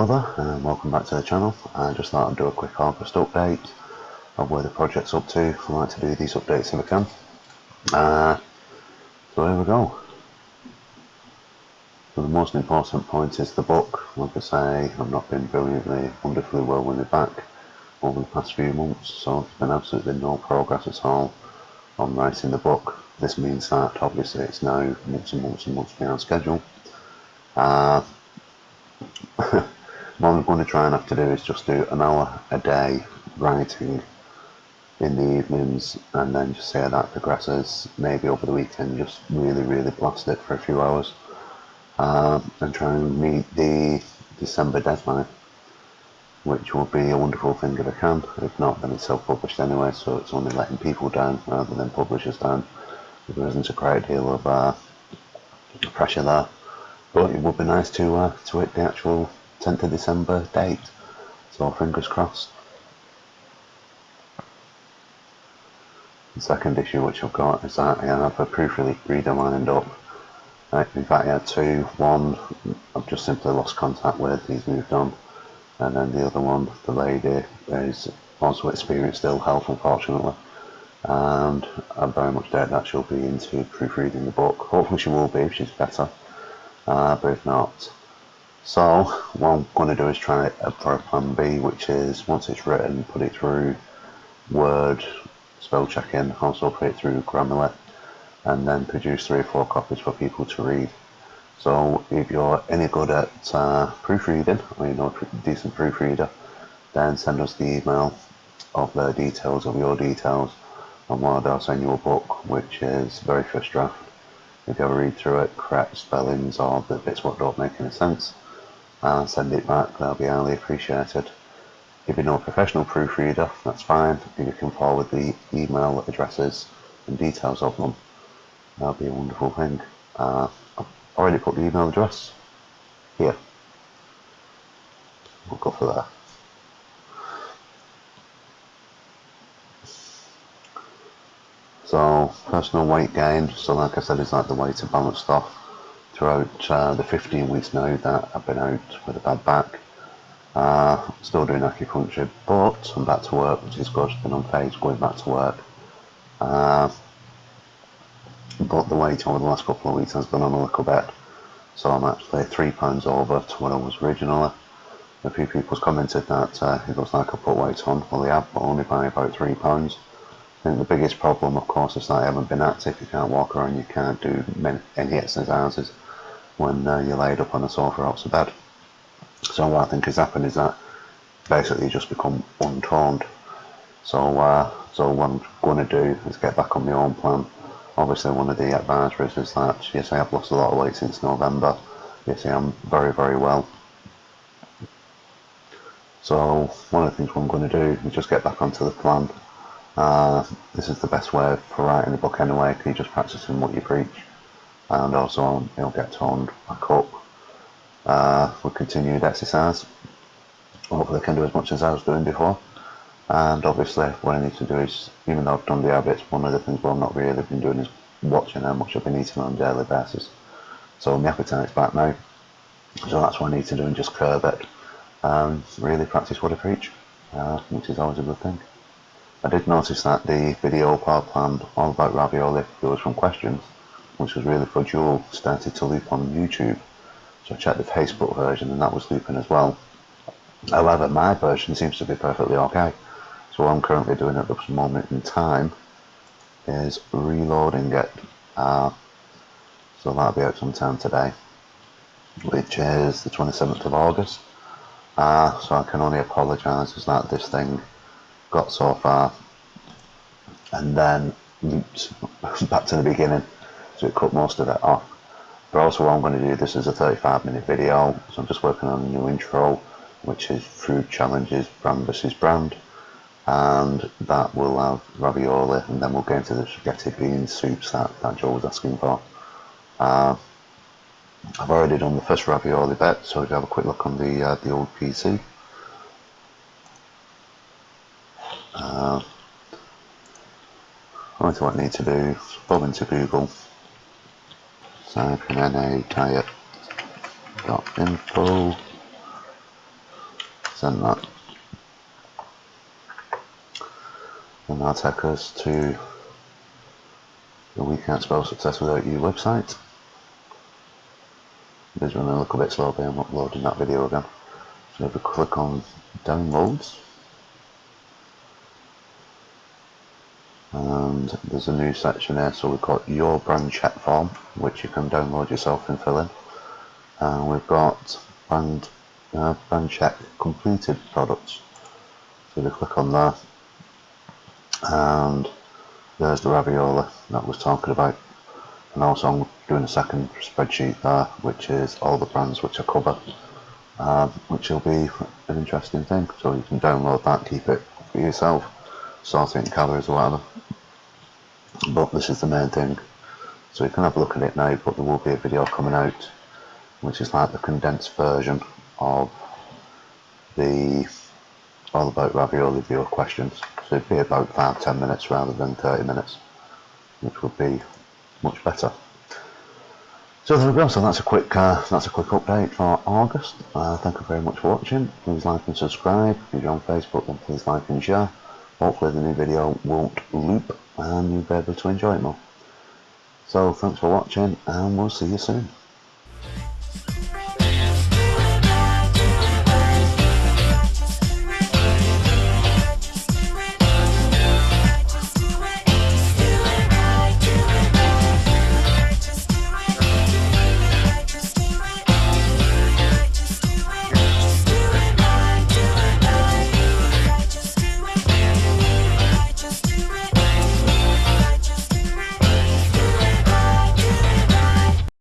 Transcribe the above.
Hello there and welcome back to the channel. I just thought I'd do a quick August update of where the project's up to. I like to do these updates if I can. So here we go. So the most important point is the book. Like I say, I've not been brilliantly, wonderfully well with my back over the past few months, so there's been absolutely no progress at all on writing the book. This means that obviously it's now months and months and months behind schedule. What I'm going to try and have to do is just do an hour a day writing in the evenings, and then just see how that progresses. Maybe over the weekend just really blast it for a few hours, and try and meet the December deadline, which will be a wonderful thing if I can. If not, then it's self-published anyway, so it's only letting people down rather than publishers down. There isn't a great deal of pressure there, but it would be nice to hit the actual 10th of December date, so fingers crossed. The second issue which I've got is that I have a proofreader lined up. In fact, I had two. One I've just simply lost contact with, he's moved on, and then the other one, the lady, is also experienced ill health unfortunately, and I very much doubt that she'll be into proofreading the book. Hopefully she will be if she's better, but if not. So what I'm going to do is try it for a plan B, which is once it's written, put it through Word, spell checking, also put it through Grammarly, and then produce 3 or 4 copies for people to read. So if you're any good at proofreading, or you know a decent proofreader, then send us the email of the details of your details, and I'll send you a book which is very first draft. If you ever read through it, correct spellings or the bits what don't make any sense, send it back, that'll be highly appreciated. If you know a professional proofreader, that's fine. If you can forward the email addresses and details of them, that'll be a wonderful thing. I've already put the email address here. We'll go for that. So, personal weight gain, so like I said, is like the way to balance stuff throughout the 15 weeks now that I've been out with a bad back. Still doing acupuncture, but I'm back to work, which is good. Been on phase going back to work. But the weight over the last couple of weeks has gone on a little bit, so I'm actually 3 pounds over to what I was originally. A few people's commented that it looks like I put weight on. Well, yeah, but only by about 3 pounds. I think the biggest problem, of course, is that I haven't been active. You can't walk around, you can't do any exercises when you're laid up on a sofa or bed. So what I think has happened is that basically you just become untoned. So what I'm going to do is get back on my own plan. Obviously one of the advisories is that, yes, I have lost a lot of weight since November. Yes, I am very well. So one of the things what I'm going to do is just get back onto the plan. This is the best way for writing a book anyway, because you're just practicing what you preach, and also you'll get toned back up with continued exercise. Hopefully I can do as much as I was doing before. And obviously what I need to do is, even though I've done the habits, one of the things what I've not really been doing is watching how much I've been eating on a daily basis. So my appetite's back now, so that's what I need to do, and just curb it and really practice what I preach, which is always a good thing. I did notice that the video PowerPlan all about ravioli goes from questions, which was really for Jewel, started to loop on YouTube. So I checked the Facebook version and that was looping as well. However, my version seems to be perfectly okay. So what I'm currently doing at this moment in time is reloading it. So that'll be out sometime today, which is the 27th of August. So I can only apologise is that this thing got so far and then looped back to the beginning, so it cut most of it off. But also what I'm going to do, this is a 35-minute video, so I'm just working on a new intro, which is food challenges, brand versus brand, and that will have ravioli, and then we'll get into the spaghetti bean soups that Joe was asking for. I've already done the first ravioli bit, so if you have a quick look on the old PC. What I need to do, bob into Google, type in NA diet.info, send that, and that'll take us to the We Can't Spell Success Without You website. It is running a little bit slow, but I'm uploading that video again. So if we click on downloads, and there's a new section here, so we've got your brand check form, which you can download yourself and fill in, and we've got brand check completed products. So we click on there, and there's the ravioli that I was talking about, and also I'm doing a second spreadsheet there, which is all the brands which I cover, which will be an interesting thing. So you can download that, keep it for yourself, sort it in calories or whatever. But this is the main thing, so you can have a look at it now, but there will be a video coming out which is like the condensed version of the All About Ravioli video questions. So it'd be about 5-10 minutes rather than 30 minutes, which would be much better. So there we go. So that's a quick update for August. Thank you very much for watching. Please like and subscribe. If you're on Facebook, then please like and share. Hopefully the new video won't loop and you'll be able to enjoy it more. So thanks for watching, and we'll see you soon.